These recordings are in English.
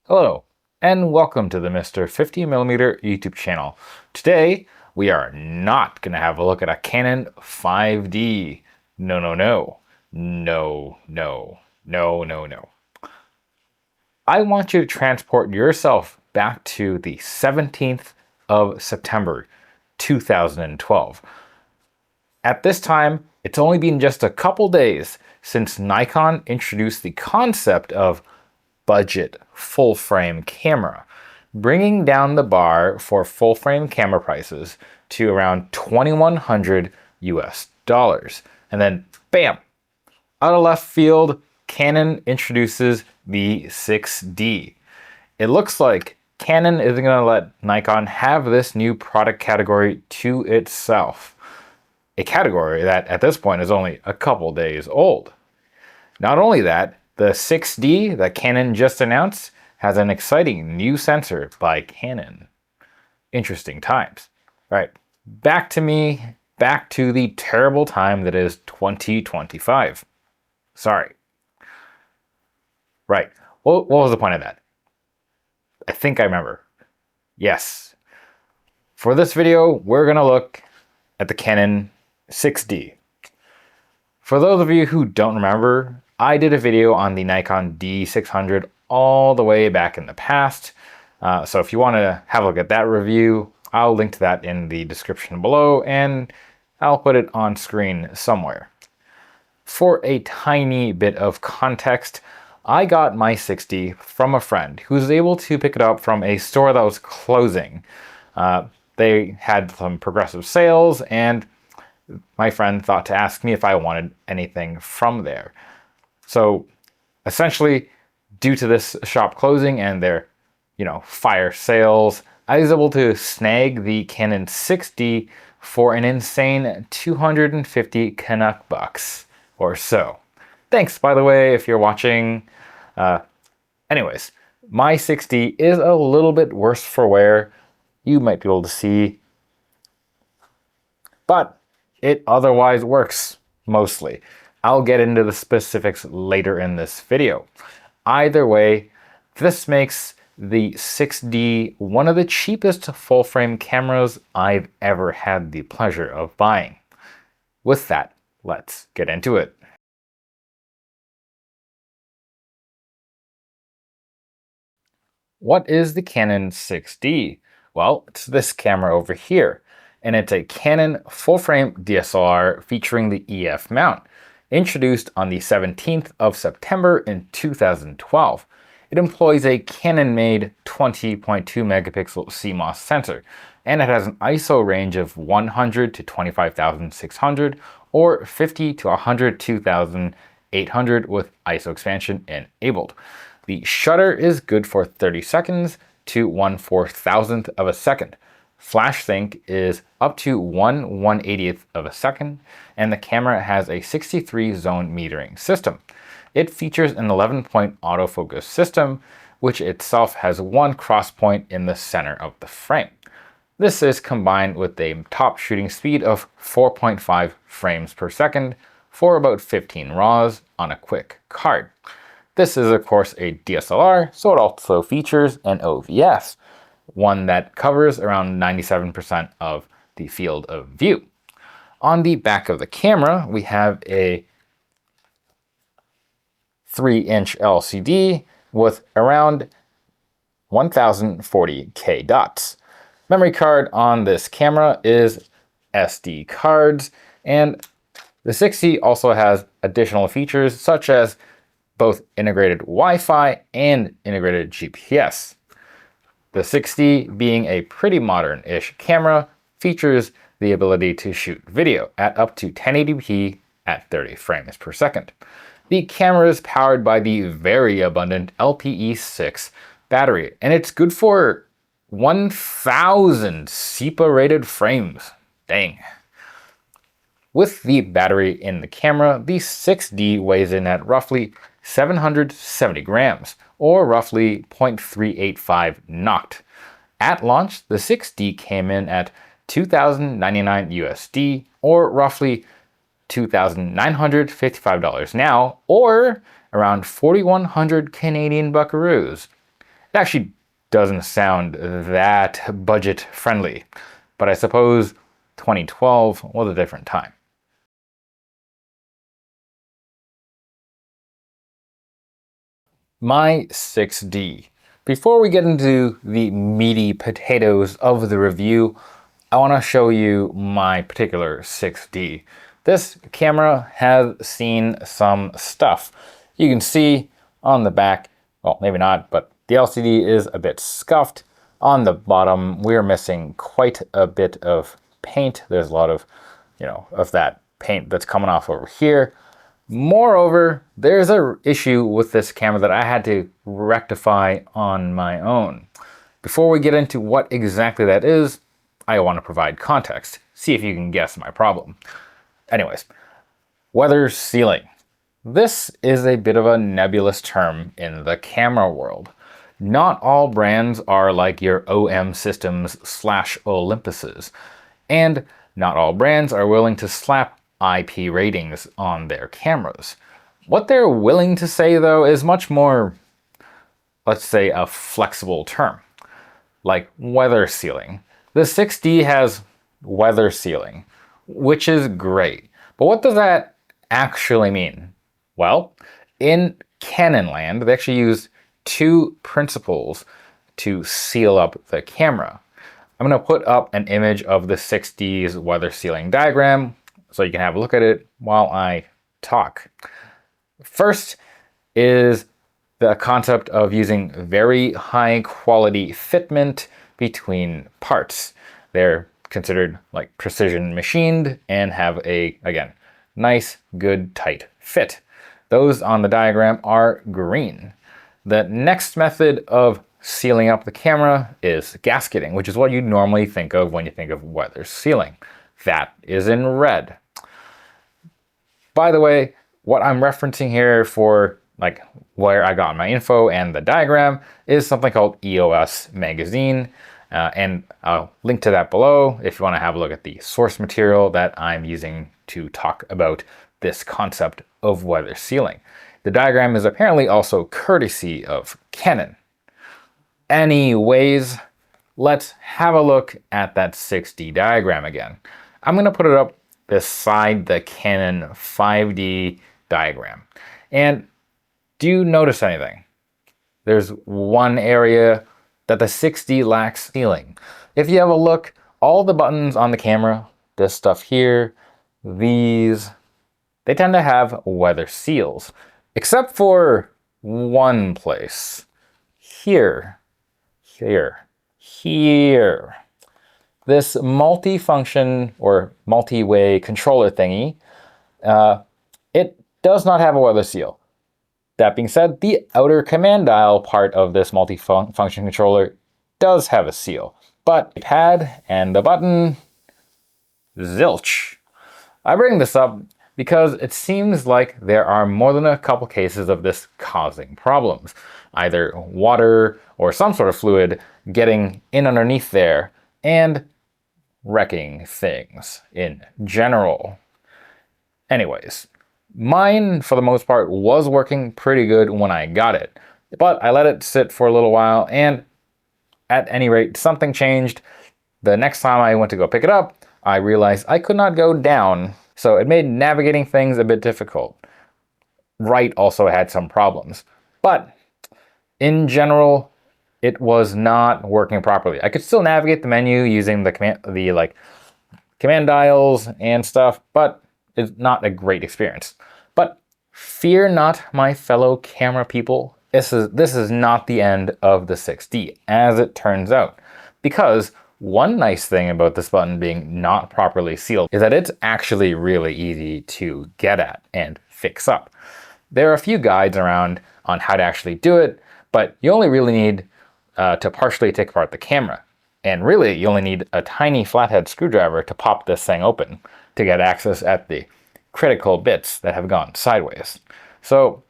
Hello, and welcome to the Mr. 50mm YouTube channel. Today, we are not going to have a look at a Canon 5D. No, no, no. No, no, no, no, no. I want you to transport yourself back to the 17th of September, 2012. At this time, it's only been just a couple days since Nikon introduced the concept of budget full-frame camera, bringing down the bar for full-frame camera prices to around $2,100 US. And then, bam, out of left field, Canon introduces the 6D. It looks like Canon isn't going to let Nikon have this new product category to itself. A category that at this point is only a couple days old. Not only that, the 6D that Canon just announced has an exciting new sensor by Canon. Interesting times. All right, back to the terrible time that is 2025. Sorry. Right, what was the point of that? I think I remember. Yes. For this video, we're gonna look at the Canon 6D. For those of you who don't remember, I did a video on the Nikon D600 all the way back in the past. So if you want to have a look at that review, I'll link to that in the description below and I'll put it on screen somewhere. For a tiny bit of context, I got my 6D from a friend who was able to pick it up from a store that was closing. They had some progressive sales and my friend thought to ask me if I wanted anything from there. So essentially, due to this shop closing and their, fire sales, I was able to snag the Canon 6D for an insane 250 Canuck bucks or so. Thanks, by the way, if you're watching. Anyways, my 6D is a little bit worse for wear. You might be able to see, but it otherwise works mostly. I'll get into the specifics later in this video. Either way, this makes the 6D one of the cheapest full-frame cameras I've ever had the pleasure of buying. With that, let's get into it. What is the Canon 6D? Well, it's this camera over here, and it's a Canon full-frame DSLR featuring the EF mount. Introduced on the 17th of September in 2012. It employs a Canon-made 20.2 megapixel CMOS sensor, and it has an ISO range of 100 to 25,600 or 50 to 102,800 with ISO expansion enabled. The shutter is good for 30 seconds to 1/4000th of a second. Flash sync is up to 1/180th of a second, and the camera has a 63 zone metering system. It features an 11-point autofocus system, which itself has one cross point in the center of the frame. This is combined with a top shooting speed of 4.5 frames per second for about 15 RAWs on a quick card. This is of course a DSLR, so it also features an OVS, one that covers around 97% of the field of view. On the back of the camera, we have a 3-inch LCD with around 1040K dots. Memory card on this camera is SD cards, and the 6D also has additional features such as both integrated Wi-Fi and integrated GPS. The 6D, being a pretty modern-ish camera, features the ability to shoot video at up to 1080p at 30 frames per second. The camera is powered by the very abundant LPE6 battery, and it's good for 1,000 SEPA-rated frames. Dang. With the battery in the camera, the 6D weighs in at roughly 770 grams, or roughly 0.385 knocked. At launch, the 6D came in at $2,099 USD, or roughly $2,955 now, or around 4,100 Canadian buckaroos. It actually doesn't sound that budget friendly, but I suppose 2012 was a different time. My 6D. Before we get into the meaty potatoes of the review, I want to show you my particular 6D. This camera has seen some stuff. You can see on the back, well, maybe not, but the LCD is a bit scuffed. On the bottom, we're missing quite a bit of paint. There's a lot of, of that paint that's coming off over here. Moreover, there's an issue with this camera that I had to rectify on my own. Before we get into what exactly that is, I want to provide context. See if you can guess my problem. Anyways, weather sealing. This is a bit of a nebulous term in the camera world. Not all brands are like your OM Systems / Olympuses, and not all brands are willing to slap IP ratings on their cameras. What they're willing to say, though, is much more, let's say, a flexible term, like weather sealing. The 6D has weather sealing, which is great. But what does that actually mean? Well, in Canon land, they actually use two principles to seal up the camera. I'm going to put up an image of the 6D's weather sealing diagram so you can have a look at it while I talk. First is the concept of using very high quality fitment between parts. They're considered like precision machined and have a, again, nice, good, tight fit. Those on the diagram are green. The next method of sealing up the camera is gasketing, which is what you normally think of when you think of weather sealing. That is in red. By the way, what I'm referencing here for like where I got my info and the diagram is something called EOS magazine, and I'll link to that below if you want to have a look at the source material that I'm using to talk about this concept of weather sealing. The diagram is apparently also courtesy of Canon. Anyways, let's have a look at that 6D diagram again. I'm going to put it up beside the Canon 5D diagram. And do you notice anything? There's one area that the 6D lacks sealing. If you have a look, all the buttons on the camera, this stuff here, these, they tend to have weather seals, except for one place. Here. This multi-function or multi-way controller thingy, it does not have a weather seal. That being said, the outer command dial part of this multi-function controller does have a seal, but the pad and the button, zilch. I bring this up because it seems like there are more than a couple cases of this causing problems. Either water or some sort of fluid getting in underneath there and wrecking things in general. Anyways, mine for the most part was working pretty good when I got it, but I let it sit for a little while and at any rate something changed. The next time I went to go pick it up, I realized I could not go down, so it made navigating things a bit difficult. Right also had some problems, but in general, it was not working properly. I could still navigate the menu using the command dials and stuff, but it's not a great experience. But fear not, my fellow camera people. This is not the end of the 6D, as it turns out, because one nice thing about this button being not properly sealed is that it's actually really easy to get at and fix up. There are a few guides around on how to actually do it, but you only really need to partially take apart the camera. And really, you only need a tiny flathead screwdriver to pop this thing open to get access at the critical bits that have gone sideways. So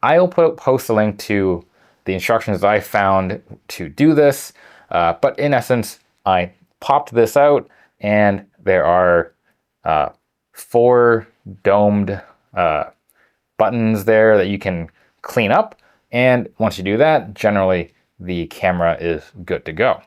I'll post a link to the instructions I found to do this, but in essence, I popped this out and there are 4 domed buttons there that you can clean up. And once you do that, generally the camera is good to go.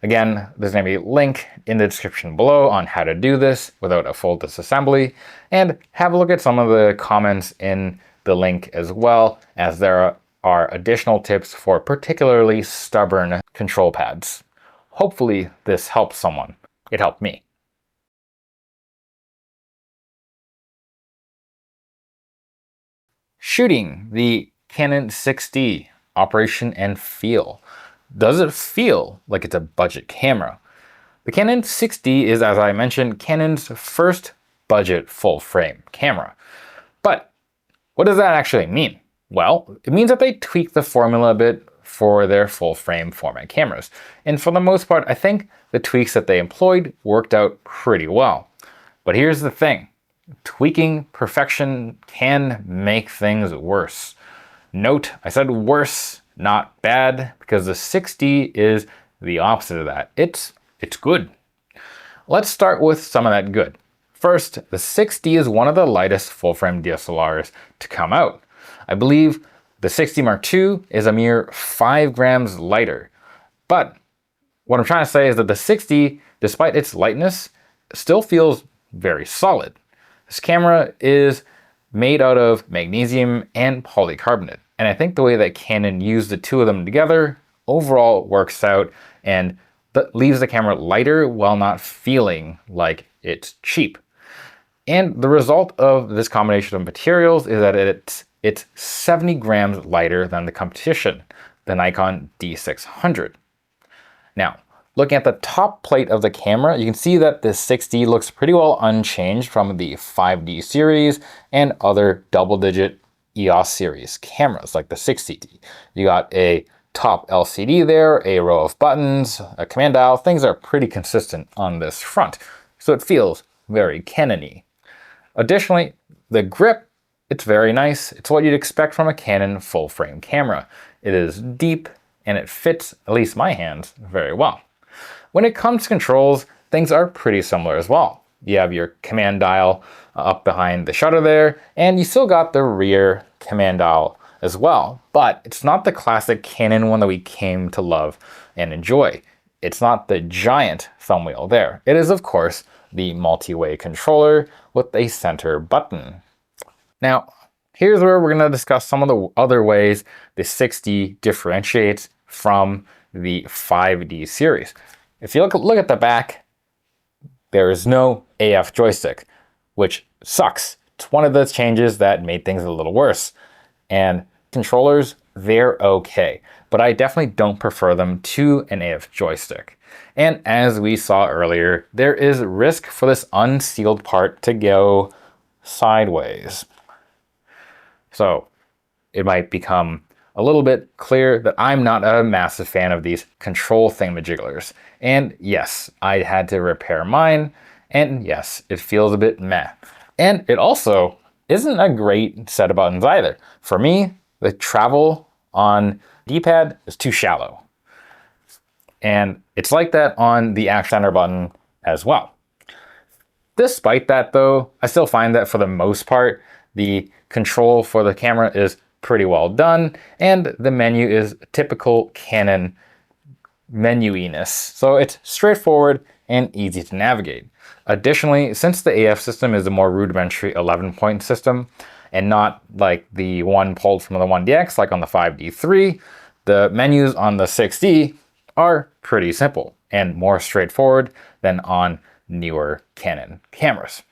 Again, there's going to be a link in the description below on how to do this without a full disassembly, and have a look at some of the comments in the link as well, as there are additional tips for particularly stubborn control pads. Hopefully this helps someone. It helped me. Shooting the Canon 6D, operation and feel. Does it feel like it's a budget camera? The Canon 6D is, as I mentioned, Canon's first budget full-frame camera. But what does that actually mean? Well, it means that they tweaked the formula a bit for their full-frame format cameras. And for the most part, I think the tweaks that they employed worked out pretty well. But here's the thing. Tweaking perfection can make things worse. Note, I said worse, not bad, because the 6D is the opposite of that. It's good. Let's start with some of that good. First, the 6D is one of the lightest full-frame DSLRs to come out. I believe the 6D Mark II is a mere 5 grams lighter. But what I'm trying to say is that the 6D, despite its lightness, still feels very solid. This camera is made out of magnesium and polycarbonate. And I think the way that Canon used the two of them together overall works out and that leaves the camera lighter while not feeling like it's cheap. And the result of this combination of materials is that it's 70 grams lighter than the competition, the Nikon D600. Now, looking at the top plate of the camera, you can see that the 6D looks pretty well unchanged from the 5D series and other double-digit EOS series cameras like the 60D. You got a top LCD there, a row of buttons, a command dial. Things are pretty consistent on this front, so it feels very Canon-y. Additionally, the grip, it's very nice. It's what you'd expect from a Canon full-frame camera. It is deep and it fits, at least my hands, very well. When it comes to controls, things are pretty similar as well. You have your command dial up behind the shutter there, and you still got the rear command dial as well. But it's not the classic Canon one that we came to love and enjoy. It's not the giant thumb wheel there. It is, of course, the multi-way controller with a center button. Now, here's where we're going to discuss some of the other ways the 6D differentiates from the 5D series. If you look at the back, there is no AF joystick, which sucks. It's one of the changes that made things a little worse. And controllers, they're okay, but I definitely don't prefer them to an AF joystick. And as we saw earlier, there is risk for this unsealed part to go sideways. So it might become a little bit clear that I'm not a massive fan of these control thingamajigglers. And yes, I had to repair mine, and yes, it feels a bit meh. And it also isn't a great set of buttons either. For me, the travel on D-pad is too shallow. And it's like that on the action center button as well. Despite that though, I still find that for the most part, the control for the camera is pretty well done, and the menu is typical Canon menuiness. So it's straightforward and easy to navigate. Additionally, since the AF system is a more rudimentary 11-point system and not like the one pulled from the 1DX like on the 5D3, the menus on the 6D are pretty simple and more straightforward than on newer Canon cameras.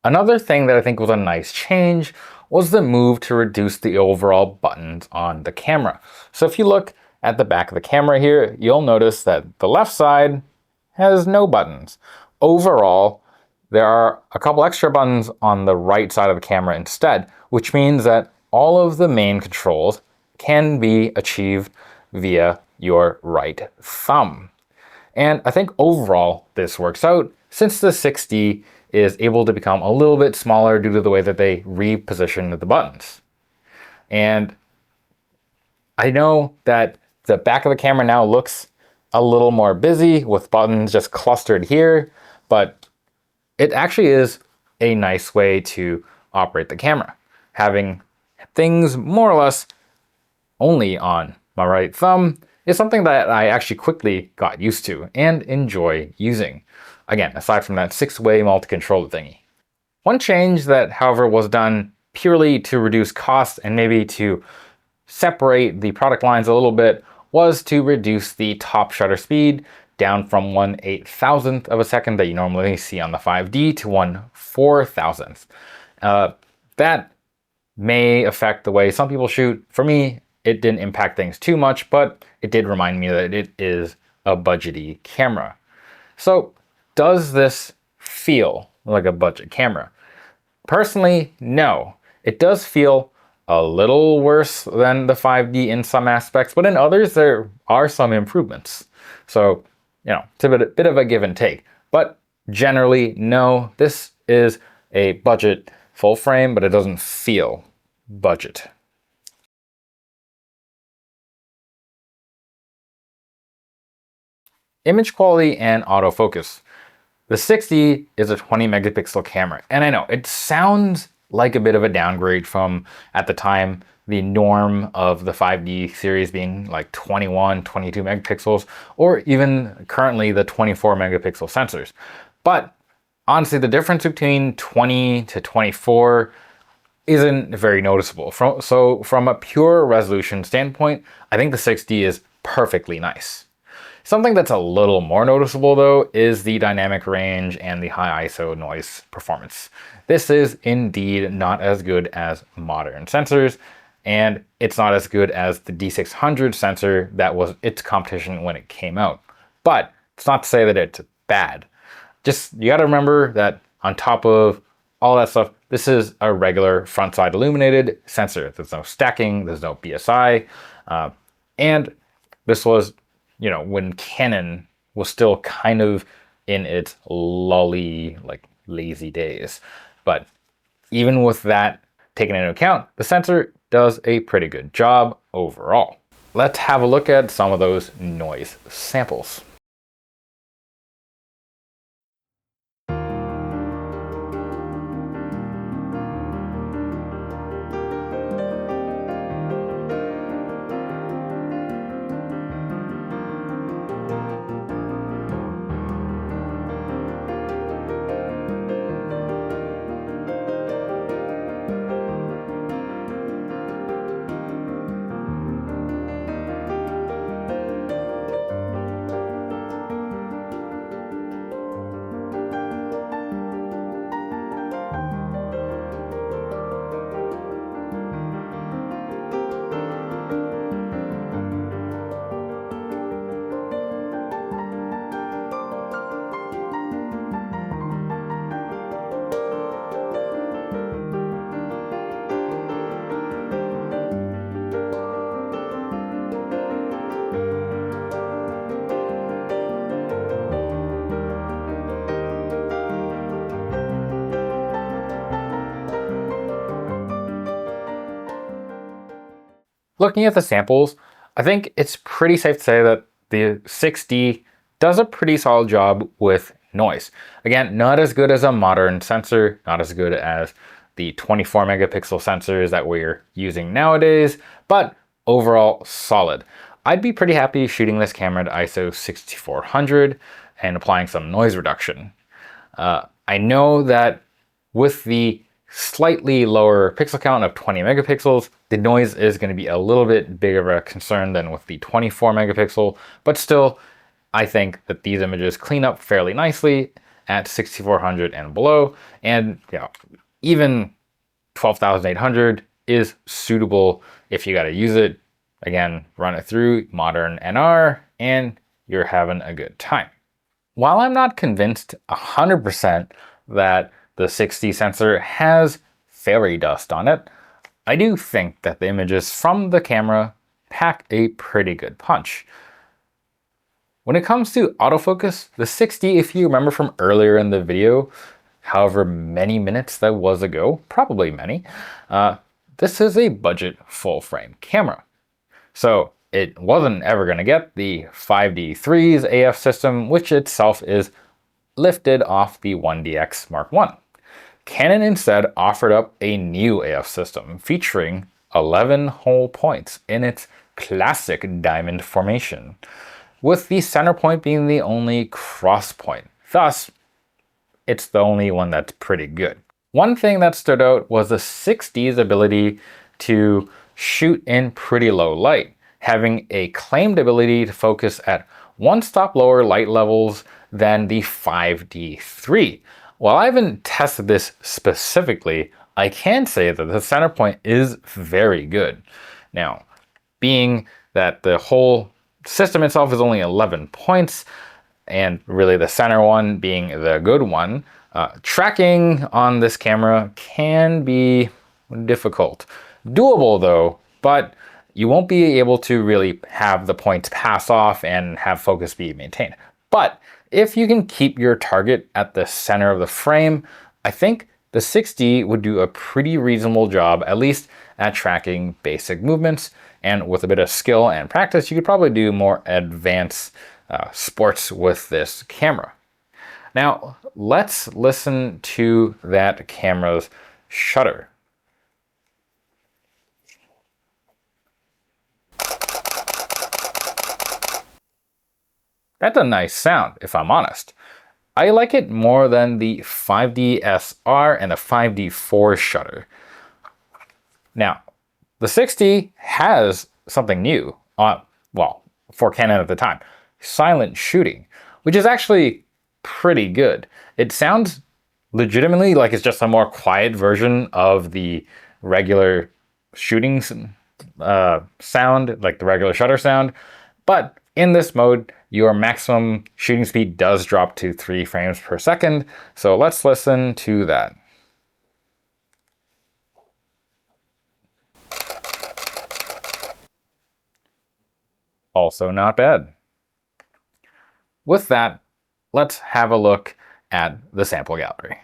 Another thing that I think was a nice change was the move to reduce the overall buttons on the camera. So if you look at the back of the camera here, you'll notice that the left side has no buttons. Overall, there are a couple extra buttons on the right side of the camera instead, which means that all of the main controls can be achieved via your right thumb. And I think overall this works out since the 6D is able to become a little bit smaller due to the way that they repositioned the buttons. And I know that the back of the camera now looks a little more busy with buttons just clustered here, but it actually is a nice way to operate the camera. Having things more or less only on my right thumb is something that I actually quickly got used to and enjoy using. Again, aside from that 6-way multi-controller thingy. One change that, however, was done purely to reduce costs and maybe to separate the product lines a little bit was to reduce the top shutter speed down from 1/8000th of a second that you normally see on the 5D to 1/4000th. That may affect the way some people shoot. For me, it didn't impact things too much, but it did remind me that it is a budgety camera. So, does this feel like a budget camera? Personally, no. It does feel a little worse than the 5D in some aspects, but in others there are some improvements. So, it's a bit of a give and take. But generally, no, this is a budget full frame, but it doesn't feel budget. Image quality and autofocus. The 60 is a 20 megapixel camera, and I know it sounds like a bit of a downgrade from, at the time, the norm of the 5D series being like 21, 22 megapixels, or even currently the 24 megapixel sensors. But honestly, the difference between 20 to 24 isn't very noticeable. So from a pure resolution standpoint, I think the 60 is perfectly nice. Something that's a little more noticeable though is the dynamic range and the high ISO noise performance. This is indeed not as good as modern sensors, and it's not as good as the D600 sensor that was its competition when it came out. But it's not to say that it's bad. Just, you gotta remember that on top of all that stuff, this is a regular front side illuminated sensor. There's no stacking, there's no BSI, and this was, when Canon was still kind of in its lolly, lazy days. But even with that taken into account, the sensor does a pretty good job overall. Let's have a look at some of those noise samples. Looking at the samples, I think it's pretty safe to say that the 6D does a pretty solid job with noise. Again, not as good as a modern sensor, not as good as the 24 megapixel sensors that we're using nowadays, but overall solid. I'd be pretty happy shooting this camera at ISO 6400 and applying some noise reduction. I know that with the slightly lower pixel count of 20 megapixels, the noise is going to be a little bit bigger of a concern than with the 24 megapixel, but still, I think that these images clean up fairly nicely at 6400 and below, and even 12800 is suitable if you got to use it. Again, run it through modern NR and you're having a good time. While I'm not convinced 100% that the 60 sensor has fairy dust on it, I do think that the images from the camera pack a pretty good punch. When it comes to autofocus, the 60, if you remember from earlier in the video, however many minutes that was ago, probably many, this is a budget full frame camera. So it wasn't ever going to get the 5D3's AF system, which itself is lifted off the 1DX Mark I. Canon instead offered up a new AF system featuring 11 whole points in its classic diamond formation, with the center point being the only cross point. Thus, it's the only one that's pretty good. One thing that stood out was the 6D's ability to shoot in pretty low light, having a claimed ability to focus at one stop lower light levels than the 5D3. While I haven't tested this specifically, I can say that the center point is very good. Now, being that the whole system itself is only 11 points, and really the center one being the good one, tracking on this camera can be difficult. Doable though, but you won't be able to really have the points pass off and have focus be maintained. But if you can keep your target at the center of the frame, I think the 6D would do a pretty reasonable job, at least at tracking basic movements. And with a bit of skill and practice, you could probably do more advanced sports with this camera. Now, let's listen to that camera's shutter. That's a nice sound, if I'm honest. I like it more than the 5D SR and the 5D4 shutter. Now, the 6D has something new, well, for Canon at the time, silent shooting, which is actually pretty good. It sounds legitimately like it's just a more quiet version of the regular shooting sound, like the regular shutter sound, but in this mode, your maximum shooting speed does drop to 3 frames per second, so let's listen to that. Also not bad. With that, let's have a look at the sample gallery.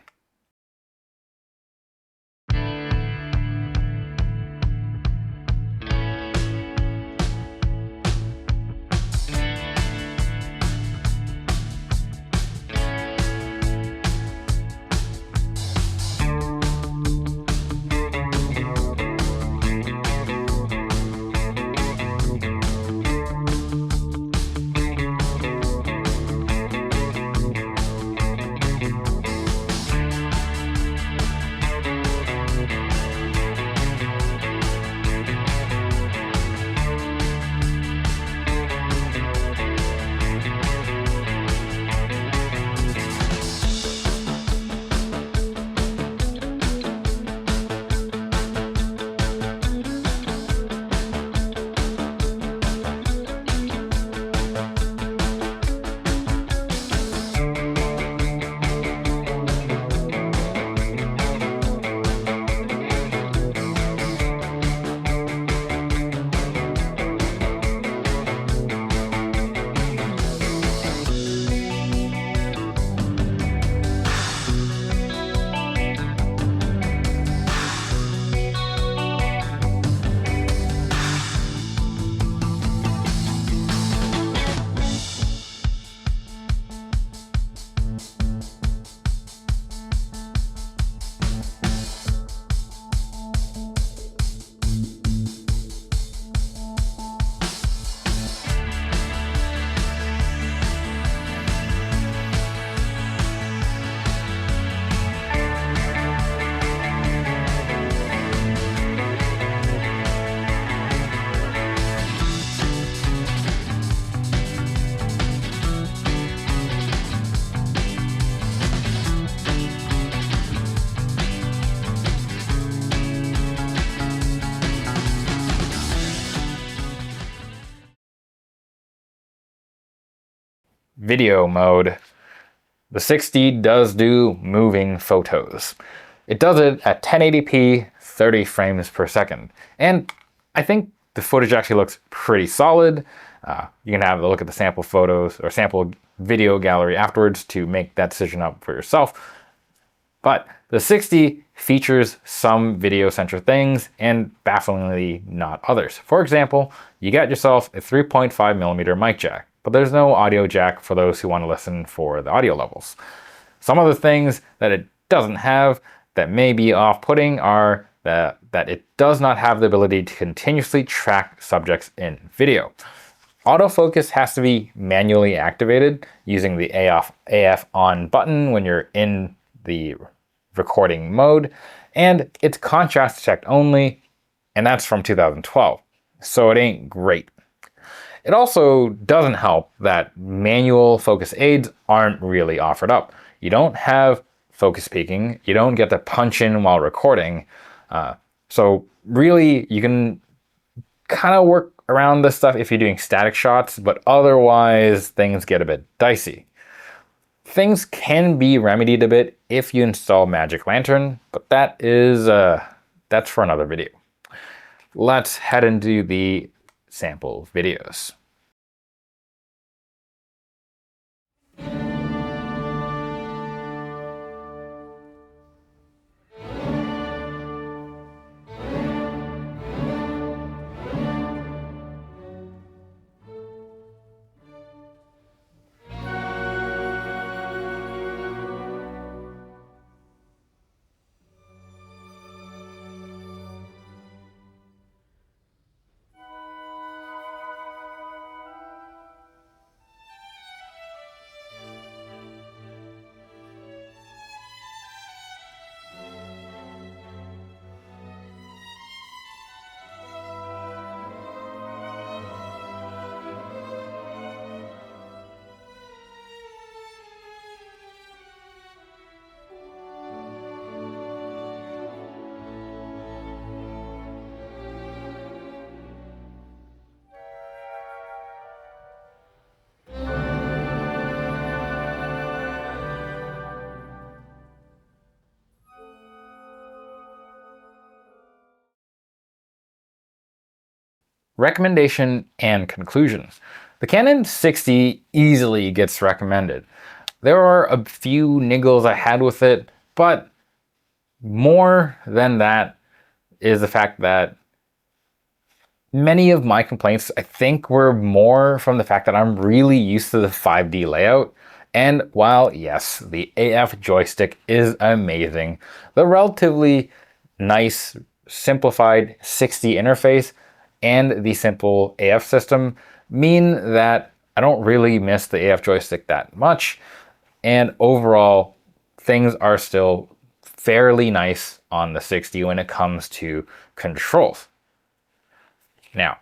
Video mode. The 6D does do moving photos. It does it at 1080p, 30 frames per second. And I think the footage actually looks pretty solid. You can have a look at the sample photos or sample video gallery afterwards to make that decision up for yourself. But the 6D features some video-centric things and bafflingly not others. For example, you got yourself a 3.5mm mic jack, but there's no audio jack for those who want to listen for the audio levels. Some other things that it doesn't have that may be off-putting are that it does not have the ability to continuously track subjects in video. Autofocus has to be manually activated using the AF on button when you're in the recording mode, and it's contrast checked only, and that's from 2012, so it ain't great. It also doesn't help that manual focus aids aren't really offered up. You don't have focus peaking, you don't get to punch in while recording, so really you can kind of work around this stuff if you're doing static shots, but otherwise things get a bit dicey. Things can be remedied a bit if you install Magic Lantern, but that's for another video. Let's head into the sample videos. Recommendation and conclusion. The Canon 60 easily gets recommended. There are a few niggles I had with it, but more than that is the fact that many of my complaints, I think, were more from the fact that I'm really used to the 5D layout. And while, yes, the AF joystick is amazing, the relatively nice, simplified 60 interface and the simple AF system mean that I don't really miss the AF joystick that much. And overall, things are still fairly nice on the 60 when it comes to controls. Now,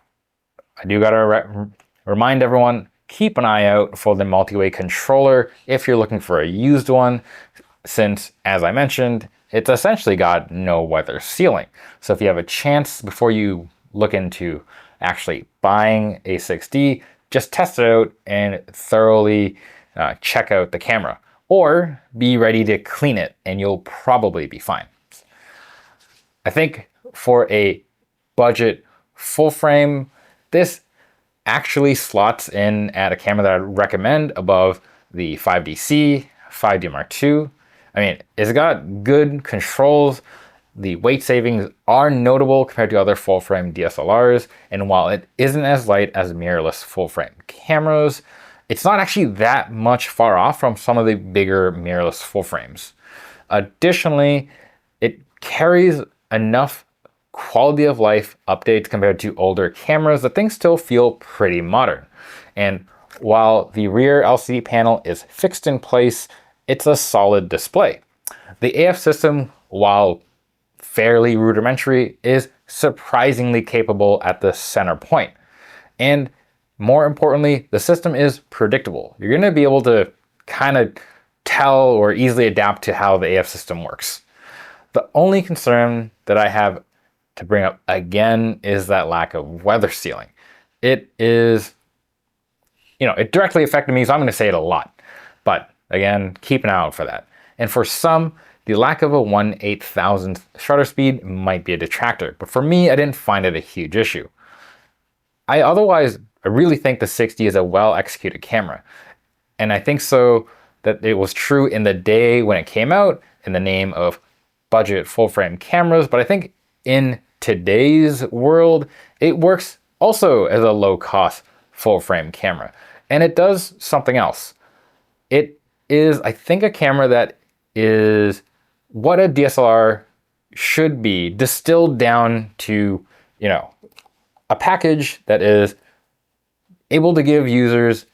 I do gotta remind everyone, keep an eye out for the multi-way controller if you're looking for a used one, since, as I mentioned, it's essentially got no weather sealing. So if you have a chance before you look into actually buying a 6D, just test it out and thoroughly check out the camera. Or be ready to clean it and you'll probably be fine. I think for a budget full frame, this actually slots in at a camera that I'd recommend above the 5DC, 5D Mark II. I mean, it's got good controls. The weight savings are notable compared to other full frame DSLRs, and while it isn't as light as mirrorless full frame cameras, it's not actually that much far off from some of the bigger mirrorless full frames. Additionally, it carries enough quality of life updates compared to older cameras that things still feel pretty modern. And while the rear LCD panel is fixed in place, it's a solid display. The AF system, while fairly rudimentary, is surprisingly capable at the center point. And more importantly, the system is predictable. You're going to be able to kind of tell or easily adapt to how the AF system works. The only concern that I have to bring up again is that lack of weather sealing. It is, it directly affected me, so I'm going to say it a lot. But again, keep an eye out for that. And for some, the lack of a 1/8000th shutter speed might be a detractor, but for me, I didn't find it a huge issue. I really think the 60 is a well-executed camera. And I think so that it was true in the day when it came out in the name of budget full-frame cameras, but I think in today's world, it works also as a low-cost full-frame camera. And it does something else. It is, I think, a camera that is what a DSLR should be distilled down to, you know, a package that is able to give users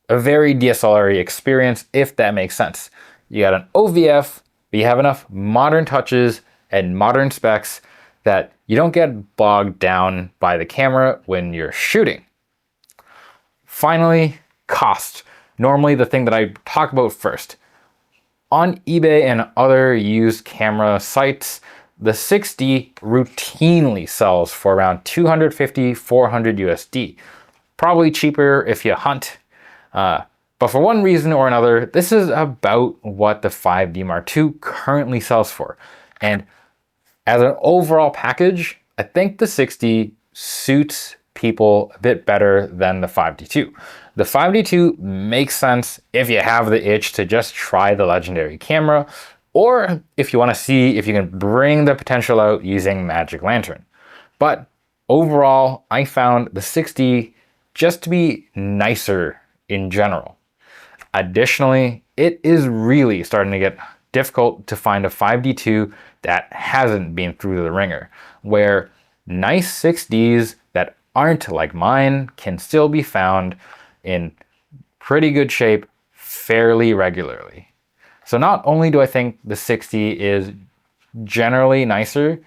a very DSLR experience, if that makes sense. You got an OVF, but you have enough modern touches and modern specs that you don't get bogged down by the camera when you're shooting. Finally, cost. Normally the thing that I talk about first. On eBay and other used camera sites, the 6D routinely sells for around 250, 400 USD. Probably cheaper if you hunt. But for one reason or another, this is about what the 5D Mark II currently sells for. And as an overall package, I think the 6D suits people a bit better than the 5D2. The 5D2 makes sense if you have the itch to just try the legendary camera, or if you want to see if you can bring the potential out using Magic Lantern. But overall, I found the 6D just to be nicer in general. Additionally, it is really starting to get difficult to find a 5D2 that hasn't been through the ringer, where nice 6Ds that aren't like mine can still be found in pretty good shape fairly regularly. So not only do I think the 6D is generally nicer,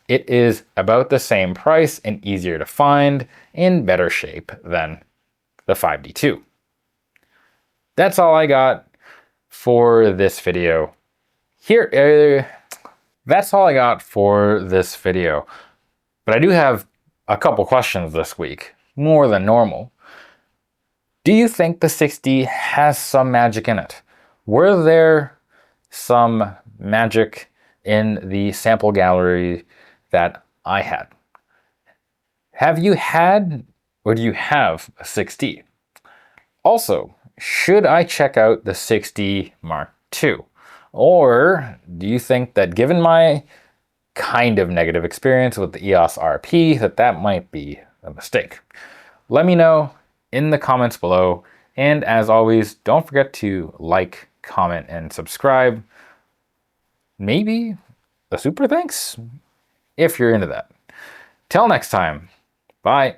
it is about the same price and easier to find in better shape than the 5D2. That's all I got for this video. That's all I got for this video. But I do have a couple questions this week, more than normal. Do you think the 6D has some magic in it? Were there some magic in the sample gallery that I had? Have you had, or do you have a 6D? Also, should I check out the 6D Mark II? Or do you think that given my kind of negative experience with the EOS RP, that might be a mistake? Let me know in the comments below. And as always, don't forget to like, comment, and subscribe. Maybe a super thanks if you're into that. Till next time, bye.